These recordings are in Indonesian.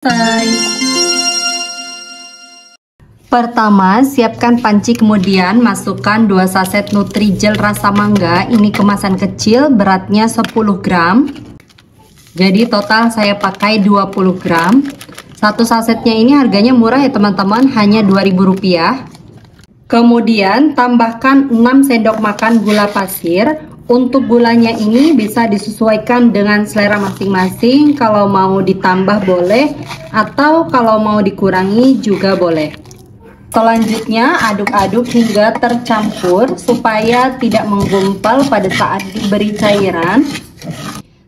Selesai. Pertama, siapkan panci, kemudian masukkan 2 saset Nutrijel rasa mangga. Ini kemasan kecil, beratnya 10 gram. Jadi total saya pakai 20 gram. Satu sasetnya ini harganya murah ya teman-teman, hanya Rp2.000. Kemudian tambahkan 6 sendok makan gula pasir. Untuk gulanya ini bisa disesuaikan dengan selera masing-masing. Kalau mau ditambah boleh, atau kalau mau dikurangi juga boleh. Selanjutnya aduk-aduk hingga tercampur supaya tidak menggumpal pada saat diberi cairan.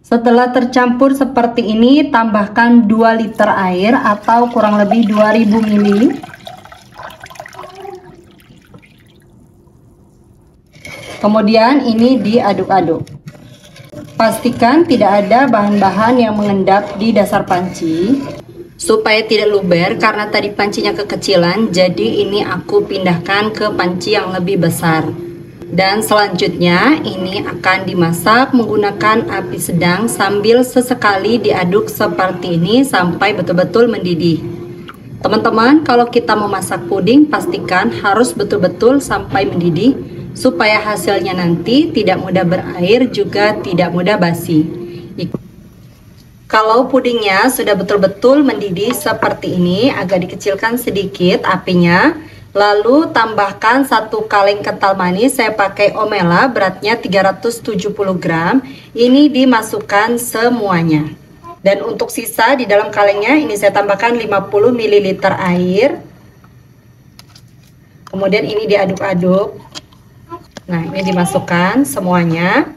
Setelah tercampur seperti ini, tambahkan 2 liter air atau kurang lebih 2000 ml. Kemudian ini diaduk-aduk. Pastikan tidak ada bahan-bahan yang mengendap di dasar panci supaya tidak luber, karena tadi pancinya kekecilan. Jadi ini aku pindahkan ke panci yang lebih besar. Dan selanjutnya ini akan dimasak menggunakan api sedang sambil sesekali diaduk seperti ini sampai betul-betul mendidih. Teman-teman, kalau kita memasak puding pastikan harus betul-betul sampai mendidih supaya hasilnya nanti tidak mudah berair juga tidak mudah basi. Kalau pudingnya sudah betul-betul mendidih seperti ini, agak dikecilkan sedikit apinya. Lalu tambahkan 1 kaleng kental manis, saya pakai Omela, beratnya 370 gram. Ini dimasukkan semuanya. Dan untuk sisa di dalam kalengnya ini saya tambahkan 50 ml air. Kemudian ini diaduk-aduk. Nah, ini dimasukkan semuanya.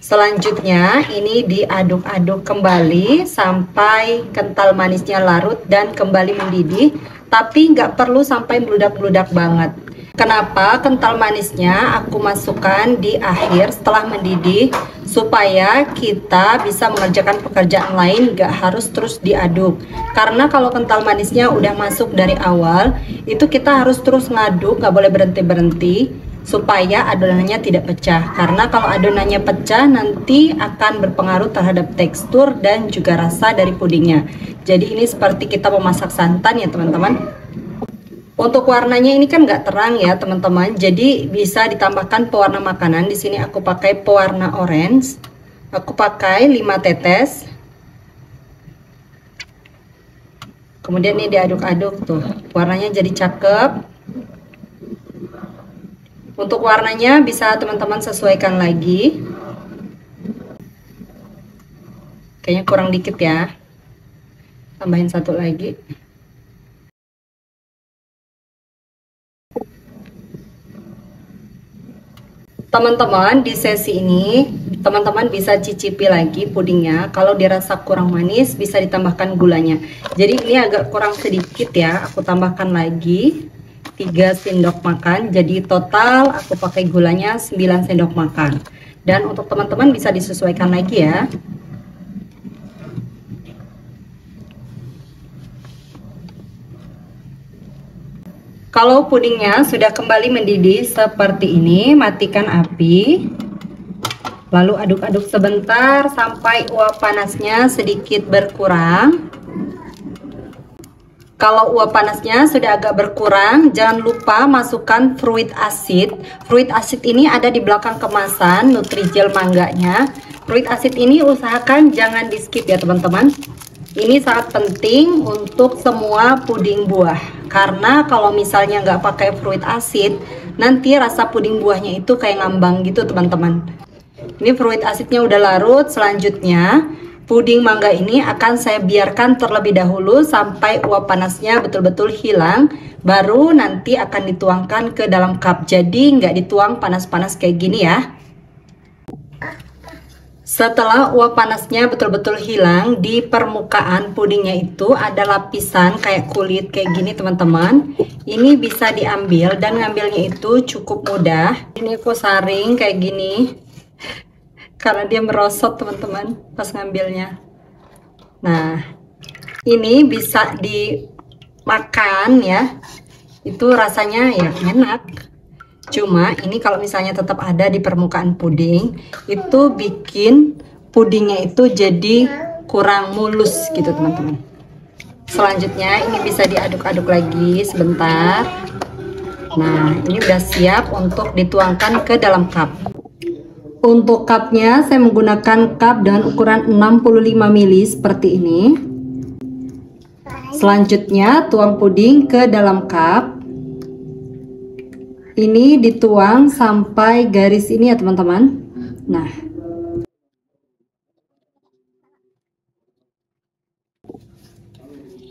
Selanjutnya ini diaduk-aduk kembali sampai kental manisnya larut dan kembali mendidih. Tapi nggak perlu sampai meludak-meludak banget. Kenapa? Kental manisnya aku masukkan di akhir setelah mendidih, supaya kita bisa mengerjakan pekerjaan lain, nggak harus terus diaduk. Karena kalau kental manisnya udah masuk dari awal, itu kita harus terus ngaduk, nggak boleh berhenti-berhenti, supaya adonannya tidak pecah. Karena kalau adonannya pecah nanti akan berpengaruh terhadap tekstur dan juga rasa dari pudingnya. Jadi ini seperti kita memasak santan ya teman-teman. Untuk warnanya ini kan nggak terang ya teman-teman, jadi bisa ditambahkan pewarna makanan. Di sini aku pakai pewarna orange. Aku pakai 5 tetes. Kemudian ini diaduk-aduk tuh, warnanya jadi cakep. Untuk warnanya bisa teman-teman sesuaikan lagi. Kayaknya kurang dikit ya. Tambahin 1 lagi. Teman-teman, di sesi ini teman-teman bisa cicipi lagi pudingnya. Kalau dirasa kurang manis bisa ditambahkan gulanya. Jadi ini agak kurang sedikit ya, aku tambahkan lagi 3 sendok makan. Jadi total aku pakai gulanya 9 sendok makan. Dan untuk teman-teman bisa disesuaikan lagi ya. Kalau pudingnya sudah kembali mendidih seperti ini, matikan api. Lalu aduk-aduk sebentar sampai uap panasnya sedikit berkurang. Kalau uap panasnya sudah agak berkurang, jangan lupa masukkan fruit acid. Fruit acid ini ada di belakang kemasan Nutrijel mangganya. Fruit acid ini usahakan jangan di skip ya teman-teman. Ini sangat penting untuk semua puding buah, karena kalau misalnya nggak pakai fruit acid, nanti rasa puding buahnya itu kayak ngambang gitu teman-teman. Ini fruit acidnya udah larut. Selanjutnya puding mangga ini akan saya biarkan terlebih dahulu sampai uap panasnya betul-betul hilang, baru nanti akan dituangkan ke dalam cup. Jadi nggak dituang panas-panas kayak gini ya. Setelah uap panasnya betul-betul hilang, di permukaan pudingnya itu ada lapisan kayak kulit kayak gini teman-teman. Ini bisa diambil dan ngambilnya itu cukup mudah. Ini aku saring kayak gini karena dia merosot teman-teman pas ngambilnya. Nah, ini bisa dimakan ya. Itu rasanya ya enak. Cuma ini kalau misalnya tetap ada di permukaan puding, itu bikin pudingnya itu jadi kurang mulus gitu teman-teman. Selanjutnya ini bisa diaduk-aduk lagi sebentar. Nah, ini udah siap untuk dituangkan ke dalam cup. Untuk cupnya saya menggunakan cup dengan ukuran 65 ml seperti ini. Selanjutnya tuang puding ke dalam cup. Ini dituang sampai garis ini ya teman-teman. Nah,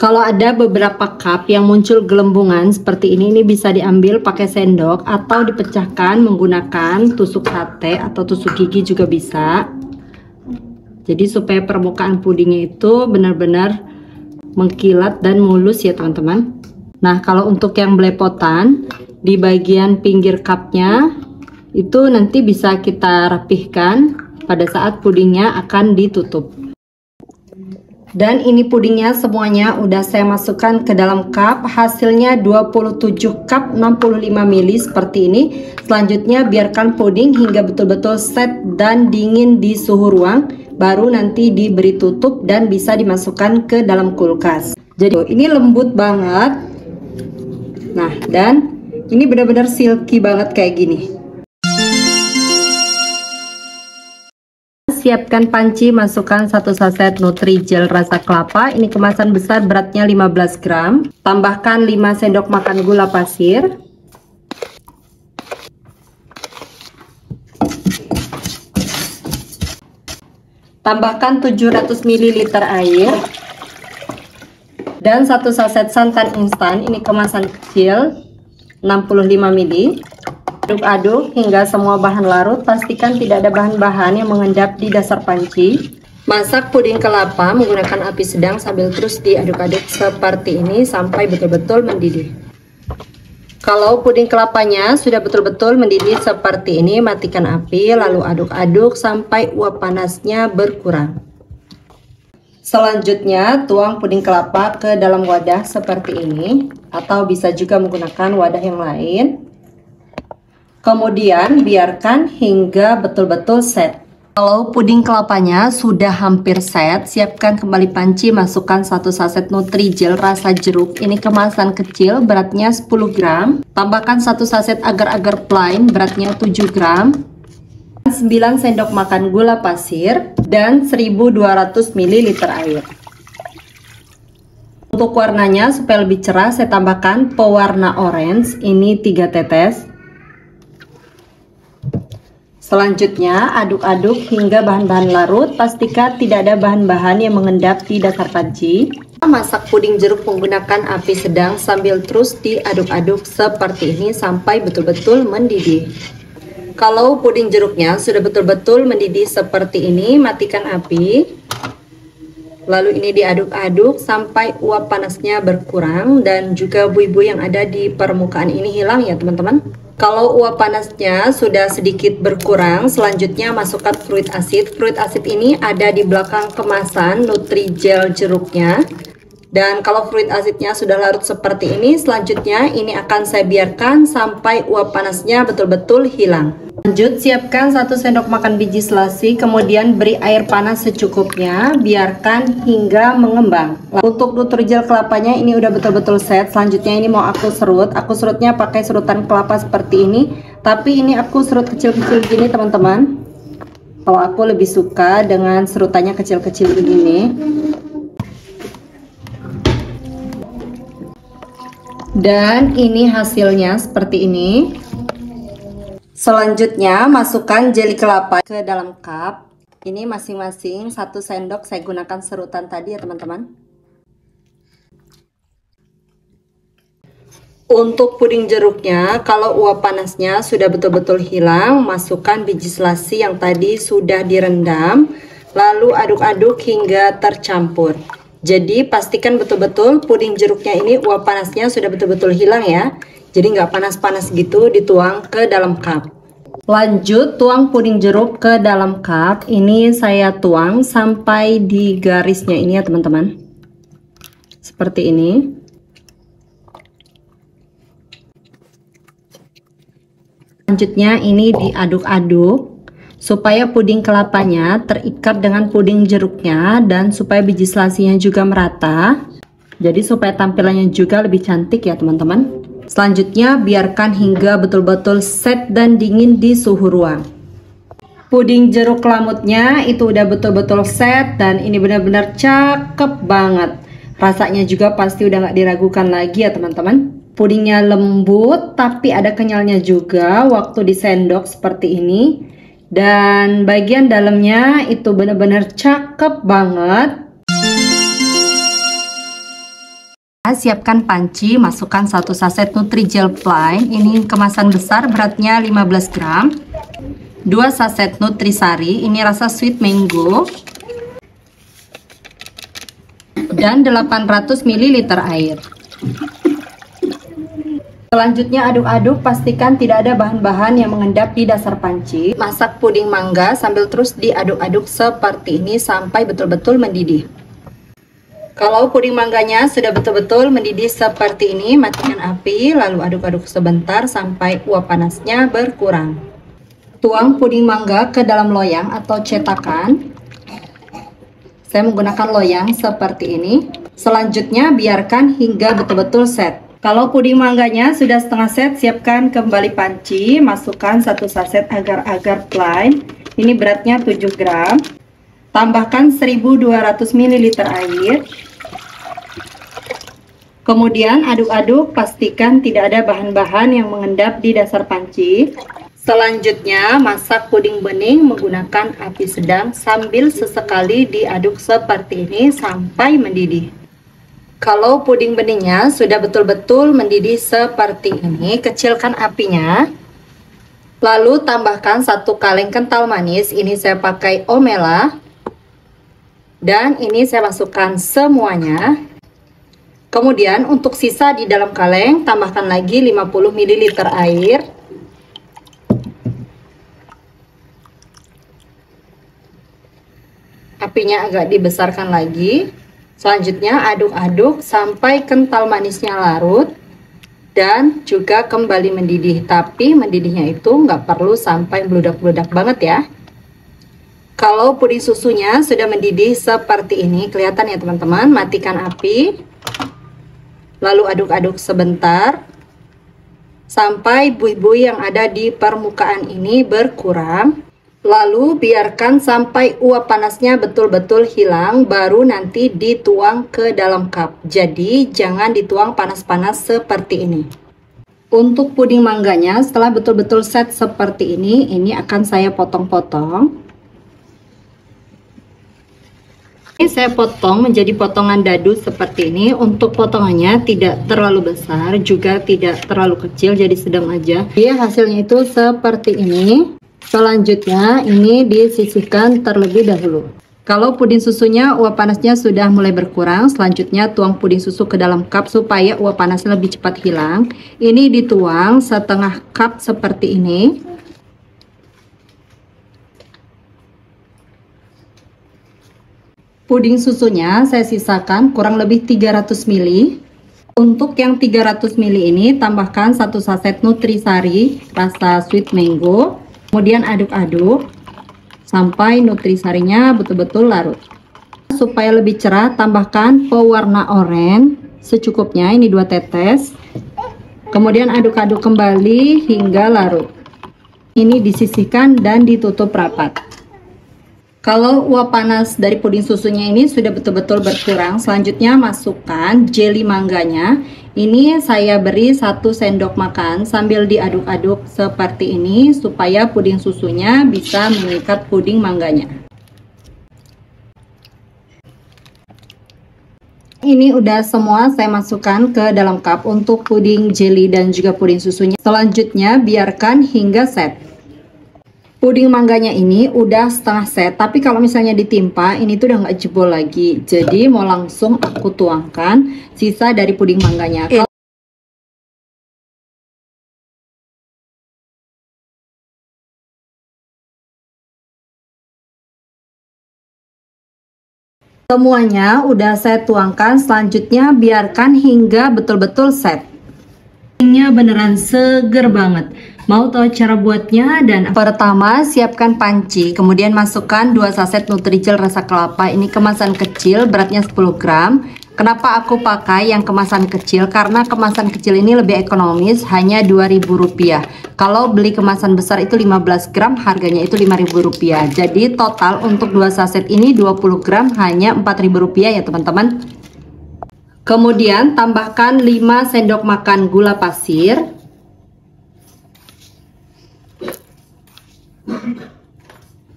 kalau ada beberapa cup yang muncul gelembungan seperti ini bisa diambil pakai sendok atau dipecahkan menggunakan tusuk sate atau tusuk gigi juga bisa. Jadi supaya permukaan pudingnya itu benar-benar mengkilat dan mulus ya teman-teman. Nah, kalau untuk yang belepotan di bagian pinggir cupnya itu nanti bisa kita rapihkan pada saat pudingnya akan ditutup. Dan ini pudingnya semuanya udah saya masukkan ke dalam cup. Hasilnya 27 cup 65 ml seperti ini. Selanjutnya biarkan puding hingga betul-betul set dan dingin di suhu ruang, baru nanti diberi tutup dan bisa dimasukkan ke dalam kulkas. Jadi ini lembut banget. Nah, dan ini benar-benar silky banget kayak gini. Siapkan panci, masukkan 1 saset Nutrijel rasa kelapa. Ini kemasan besar, beratnya 15 gram. Tambahkan 5 sendok makan gula pasir. Tambahkan 700 ml air. Dan 1 saset santan instan, ini kemasan kecil 65 ml. Aduk-aduk hingga semua bahan larut. Pastikan tidak ada bahan-bahan yang mengendap di dasar panci. Masak puding kelapa menggunakan api sedang sambil terus diaduk-aduk seperti ini sampai betul-betul mendidih. Kalau puding kelapanya sudah betul-betul mendidih seperti ini, matikan api lalu aduk-aduk sampai uap panasnya berkurang. Selanjutnya tuang puding kelapa ke dalam wadah seperti ini, atau bisa juga menggunakan wadah yang lain. Kemudian biarkan hingga betul-betul set. Kalau puding kelapanya sudah hampir set, siapkan kembali panci, masukkan 1 saset Nutrijel rasa jeruk. Ini kemasan kecil, beratnya 10 gram. Tambahkan 1 saset agar-agar plain, beratnya 7 gram. 9 sendok makan gula pasir dan 1200 ml air. Untuk warnanya supaya lebih cerah saya tambahkan pewarna orange, ini 3 tetes. Selanjutnya aduk-aduk hingga bahan-bahan larut. Pastikan tidak ada bahan-bahan yang mengendap di dasar panci. Masak puding jeruk menggunakan api sedang sambil terus diaduk-aduk seperti ini sampai betul-betul mendidih. Kalau puding jeruknya sudah betul-betul mendidih seperti ini, matikan api. Lalu ini diaduk-aduk sampai uap panasnya berkurang dan juga buih-buih yang ada di permukaan ini hilang ya teman-teman. Kalau uap panasnya sudah sedikit berkurang, selanjutnya masukkan fruit asid. Fruit asid ini ada di belakang kemasan Nutrijel jeruknya. Dan kalau fruit asidnya sudah larut seperti ini, selanjutnya ini akan saya biarkan sampai uap panasnya betul-betul hilang. Lanjut, siapkan 1 sendok makan biji selasi, kemudian beri air panas secukupnya, biarkan hingga mengembang. Untuk Nutrijel kelapanya ini udah betul-betul set. Selanjutnya ini mau aku serut. Aku serutnya pakai serutan kelapa seperti ini, tapi ini aku serut kecil-kecil gini teman-teman. Kalau aku lebih suka dengan serutannya kecil-kecil begini. Dan ini hasilnya seperti ini. Selanjutnya masukkan jeli kelapa ke dalam cup. Ini masing-masing 1 sendok, saya gunakan serutan tadi ya teman-teman. Untuk puding jeruknya, kalau uap panasnya sudah betul-betul hilang, masukkan biji selasi yang tadi sudah direndam. Lalu aduk-aduk hingga tercampur. Jadi pastikan betul-betul puding jeruknya ini uap panasnya sudah betul-betul hilang ya. Jadi nggak panas-panas gitu, dituang ke dalam cup. Lanjut tuang puding jeruk ke dalam cup. Ini saya tuang sampai di garisnya ini ya teman-teman. Seperti ini. Selanjutnya ini diaduk-aduk supaya puding kelapanya terikat dengan puding jeruknya dan supaya biji selasinya juga merata. Jadi supaya tampilannya juga lebih cantik ya teman-teman. Selanjutnya biarkan hingga betul-betul set dan dingin di suhu ruang. Puding jeruk lamutnya itu udah betul-betul set dan ini benar-benar cakep banget. Rasanya juga pasti udah gak diragukan lagi ya teman-teman. Pudingnya lembut tapi ada kenyalnya juga waktu disendok seperti ini. Dan bagian dalamnya itu benar-benar cakep banget. Siapkan panci, masukkan 1 saset Nutrijel Plain. Ini kemasan besar, beratnya 15 gram. 2 saset Nutrisari, ini rasa sweet mango. Dan 800 ml air. Selanjutnya aduk-aduk, pastikan tidak ada bahan-bahan yang mengendap di dasar panci. Masak puding mangga sambil terus diaduk-aduk seperti ini sampai betul-betul mendidih. Kalau puding mangganya sudah betul-betul mendidih seperti ini, matikan api lalu aduk-aduk sebentar sampai uap panasnya berkurang. Tuang puding mangga ke dalam loyang atau cetakan. Saya menggunakan loyang seperti ini. Selanjutnya biarkan hingga betul-betul set. Kalau puding mangganya sudah setengah set, siapkan kembali panci, masukkan 1 saset agar-agar plain. Ini beratnya 7 gram. Tambahkan 1200 ml air. Kemudian aduk-aduk, pastikan tidak ada bahan-bahan yang mengendap di dasar panci. Selanjutnya masak puding bening menggunakan api sedang sambil sesekali diaduk seperti ini sampai mendidih. Kalau puding beningnya sudah betul-betul mendidih seperti ini, kecilkan apinya. Lalu tambahkan 1 kaleng kental manis, ini saya pakai Omela. Dan ini saya masukkan semuanya. Kemudian untuk sisa di dalam kaleng, tambahkan lagi 50 ml air. Apinya agak dibesarkan lagi. Selanjutnya aduk-aduk sampai kental manisnya larut dan juga kembali mendidih. Tapi mendidihnya itu nggak perlu sampai meludak-meludak banget ya. Kalau puding susunya sudah mendidih seperti ini, kelihatan ya teman-teman, matikan api. Lalu aduk-aduk sebentar sampai buih-buih yang ada di permukaan ini berkurang. Lalu biarkan sampai uap panasnya betul-betul hilang, baru nanti dituang ke dalam cup. Jadi jangan dituang panas-panas seperti ini. Untuk puding mangganya setelah betul-betul set seperti ini akan saya potong-potong. Ini saya potong menjadi potongan dadu seperti ini. Untuk potongannya tidak terlalu besar, juga tidak terlalu kecil, jadi sedang aja. Jadi hasilnya itu seperti ini. Selanjutnya ini disisihkan terlebih dahulu. Kalau puding susunya uap panasnya sudah mulai berkurang, selanjutnya tuang puding susu ke dalam cup supaya uap panasnya lebih cepat hilang. Ini dituang setengah cup seperti ini. Puding susunya saya sisakan kurang lebih 300 ml. Untuk yang 300 ml ini tambahkan 1 saset Nutrisari rasa sweet mango. Kemudian aduk-aduk sampai nutrisarinya betul-betul larut. Supaya lebih cerah, tambahkan pewarna oranye secukupnya, ini 2 tetes. Kemudian aduk-aduk kembali hingga larut. Ini disisihkan dan ditutup rapat. Kalau uap panas dari puding susunya ini sudah betul-betul berkurang, selanjutnya masukkan jelly mangganya. Ini saya beri 1 sendok makan sambil diaduk-aduk seperti ini supaya puding susunya bisa mengikat puding mangganya. Ini udah semua saya masukkan ke dalam cup untuk puding jelly dan juga puding susunya. Selanjutnya biarkan hingga set. Puding mangganya ini udah setengah set, tapi kalau misalnya ditimpa ini tuh udah nggak jebol lagi. Jadi mau langsung aku tuangkan sisa dari puding mangganya. Semuanya udah saya tuangkan, selanjutnya biarkan hingga betul-betul set. Ini beneran seger banget. Mau tahu cara buatnya? Dan pertama, siapkan panci, kemudian masukkan 2 saset Nutrijel rasa kelapa. Ini kemasan kecil, beratnya 10 gram. Kenapa aku pakai yang kemasan kecil? Karena kemasan kecil ini lebih ekonomis, hanya Rp2.000. Kalau beli kemasan besar itu 15 gram, harganya itu Rp5.000. Jadi total untuk 2 saset ini 20 gram hanya Rp4.000 ya teman-teman. Kemudian tambahkan 5 sendok makan gula pasir.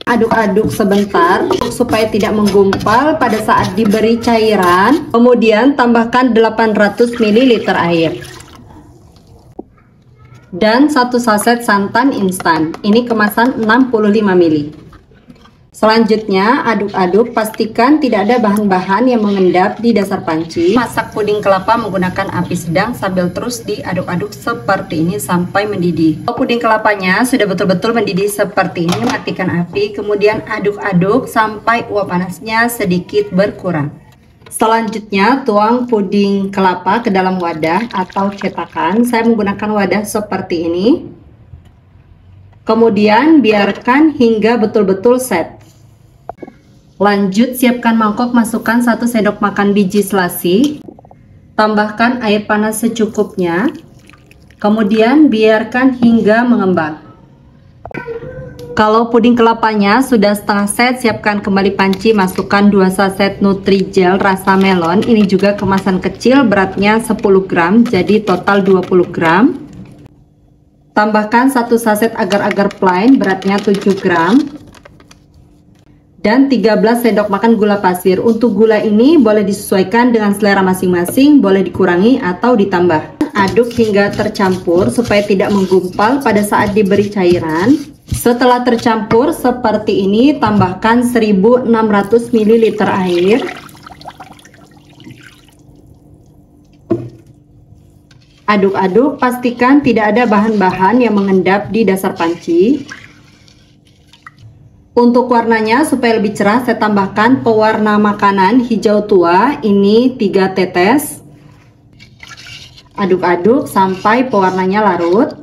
Aduk-aduk sebentar supaya tidak menggumpal pada saat diberi cairan. Kemudian tambahkan 800 ml air dan 1 saset santan instan. Ini kemasan 65 ml. Selanjutnya aduk-aduk, pastikan tidak ada bahan-bahan yang mengendap di dasar panci. Masak puding kelapa menggunakan api sedang sambil terus diaduk-aduk seperti ini sampai mendidih. Kalau puding kelapanya sudah betul-betul mendidih seperti ini, matikan api, kemudian aduk-aduk sampai uap panasnya sedikit berkurang. Selanjutnya tuang puding kelapa ke dalam wadah atau cetakan. Saya menggunakan wadah seperti ini. Kemudian biarkan hingga betul-betul set. Lanjut, siapkan mangkok, masukkan 1 sendok makan biji selasi. Tambahkan air panas secukupnya. Kemudian biarkan hingga mengembang. Kalau puding kelapanya sudah setengah set, siapkan kembali panci, masukkan 2 saset Nutrijel rasa melon. Ini juga kemasan kecil, beratnya 10 gram, jadi total 20 gram. Tambahkan 1 saset agar-agar plain, beratnya 7 gram. Dan 13 sendok makan gula pasir. Untuk gula ini boleh disesuaikan dengan selera masing-masing, boleh dikurangi atau ditambah. Aduk hingga tercampur supaya tidak menggumpal pada saat diberi cairan. Setelah tercampur seperti ini, tambahkan 1600 ml air. Aduk-aduk, pastikan tidak ada bahan-bahan yang mengendap di dasar panci. Untuk warnanya supaya lebih cerah, saya tambahkan pewarna makanan hijau tua, ini 3 tetes. Aduk-aduk sampai pewarnanya larut.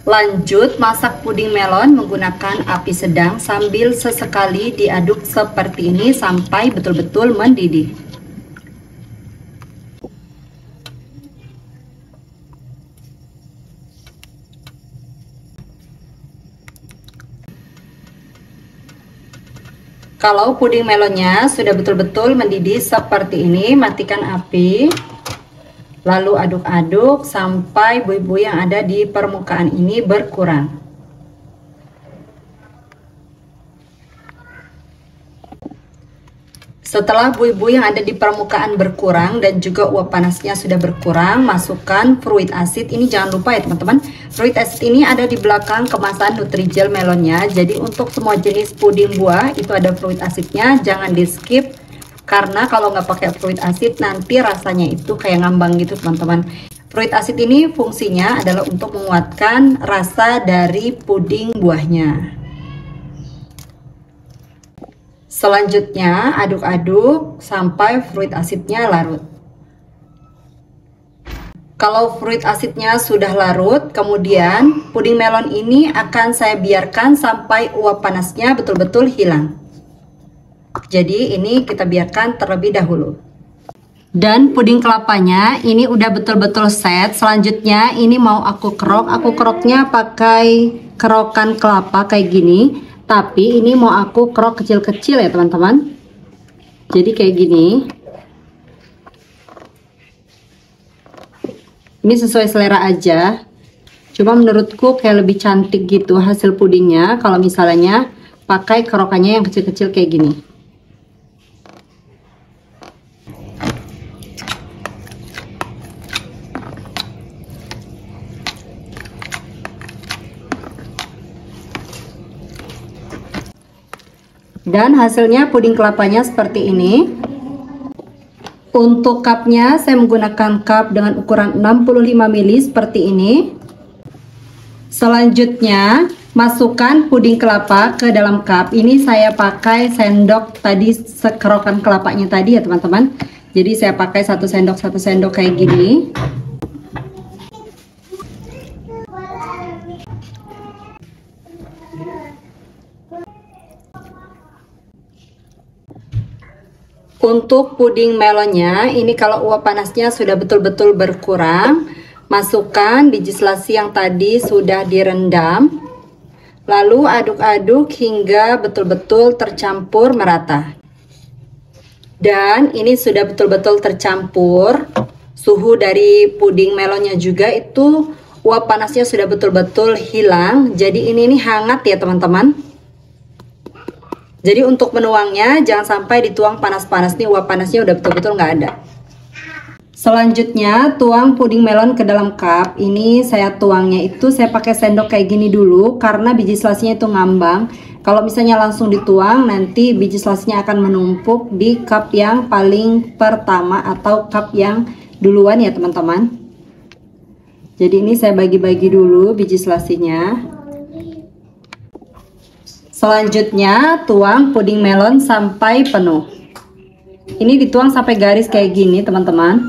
Lanjut, masak puding melon menggunakan api sedang sambil sesekali diaduk seperti ini sampai betul-betul mendidih. Kalau puding melonnya sudah betul-betul mendidih seperti ini, matikan api. Lalu aduk-aduk sampai buih-buih yang ada di permukaan ini berkurang. Setelah buih-buih yang ada di permukaan berkurang dan juga uap panasnya sudah berkurang, masukkan fruit acid. Ini jangan lupa ya teman-teman, fruit acid ini ada di belakang kemasan Nutrijel melonnya. Jadi untuk semua jenis puding buah itu ada fruit acidnya, jangan di skip. Karena kalau nggak pakai fruit acid nanti rasanya itu kayak ngambang gitu teman-teman. Fruit acid ini fungsinya adalah untuk menguatkan rasa dari puding buahnya. Selanjutnya aduk-aduk sampai fruit acidnya larut. Kalau fruit acidnya sudah larut, kemudian puding melon ini akan saya biarkan sampai uap panasnya betul-betul hilang. Jadi ini kita biarkan terlebih dahulu. Dan puding kelapanya ini udah betul-betul set. Selanjutnya ini mau aku kerok. Aku keroknya pakai kerokan kelapa kayak gini. Tapi ini mau aku kerok kecil-kecil ya teman-teman. Jadi kayak gini. Ini sesuai selera aja. Cuma menurutku kayak lebih cantik gitu hasil pudingnya kalau misalnya pakai kerokannya yang kecil-kecil kayak gini. Dan hasilnya puding kelapanya seperti ini. Untuk cupnya saya menggunakan cup dengan ukuran 65 ml seperti ini. Selanjutnya masukkan puding kelapa ke dalam cup. Ini saya pakai sendok tadi, sekerokan kelapanya tadi ya teman-teman. Jadi saya pakai 1 sendok kayak gini. Untuk puding melonnya, ini kalau uap panasnya sudah betul-betul berkurang, masukkan biji selasi yang tadi sudah direndam. Lalu aduk-aduk hingga betul-betul tercampur merata. Dan ini sudah betul-betul tercampur. Suhu dari puding melonnya juga itu uap panasnya sudah betul-betul hilang. Jadi ini hangat ya teman-teman. Jadi untuk menuangnya jangan sampai dituang panas-panas nih, uap panasnya udah betul-betul nggak ada. Selanjutnya tuang puding melon ke dalam cup. Ini saya tuangnya itu saya pakai sendok kayak gini dulu karena biji selasinya itu ngambang. Kalau misalnya langsung dituang nanti biji selasinya akan menumpuk di cup yang paling pertama atau cup yang duluan ya teman-teman. Jadi ini saya bagi-bagi dulu biji selasinya. Selanjutnya tuang puding melon sampai penuh. Ini dituang sampai garis kayak gini teman-teman.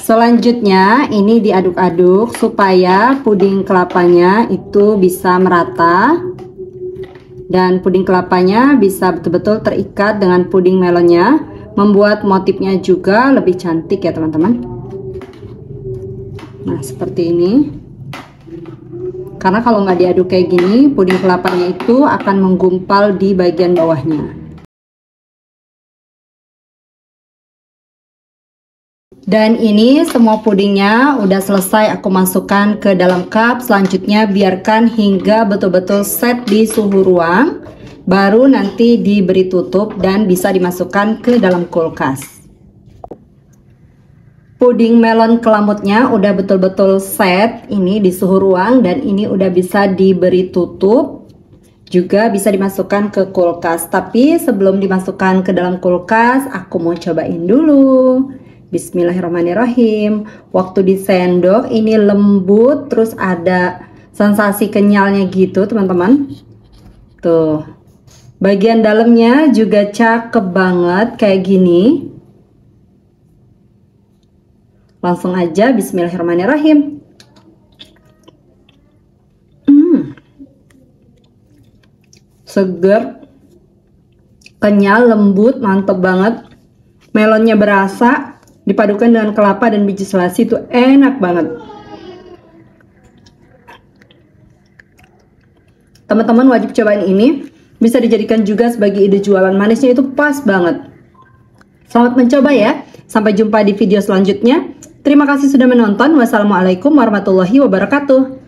Selanjutnya ini diaduk-aduk supaya puding kelapanya itu bisa merata. Dan puding kelapanya bisa betul-betul terikat dengan puding melonnya, membuat motifnya juga lebih cantik ya teman-teman. Nah seperti ini. Karena kalau nggak diaduk kayak gini, puding kelapanya itu akan menggumpal di bagian bawahnya. Dan ini semua pudingnya udah selesai aku masukkan ke dalam cup. Selanjutnya biarkan hingga betul-betul set di suhu ruang. Baru nanti diberi tutup dan bisa dimasukkan ke dalam kulkas. Puding melon kelamutnya udah betul-betul set ini di suhu ruang. Dan ini udah bisa diberi tutup. Juga bisa dimasukkan ke kulkas. Tapi sebelum dimasukkan ke dalam kulkas, aku mau cobain dulu. Bismillahirrahmanirrahim. Waktu disendok ini lembut, terus ada sensasi kenyalnya gitu teman-teman. Tuh, bagian dalamnya juga cakep banget kayak gini. Langsung aja bismillahirrahmanirrahim. Seger, kenyal, lembut, mantep banget. Melonnya berasa, dipadukan dengan kelapa dan biji selasi itu enak banget. Teman-teman wajib cobain ini. Bisa dijadikan juga sebagai ide jualan, manisnya itu pas banget. Selamat mencoba ya. Sampai jumpa di video selanjutnya. Terima kasih sudah menonton. Wassalamualaikum warahmatullahi wabarakatuh.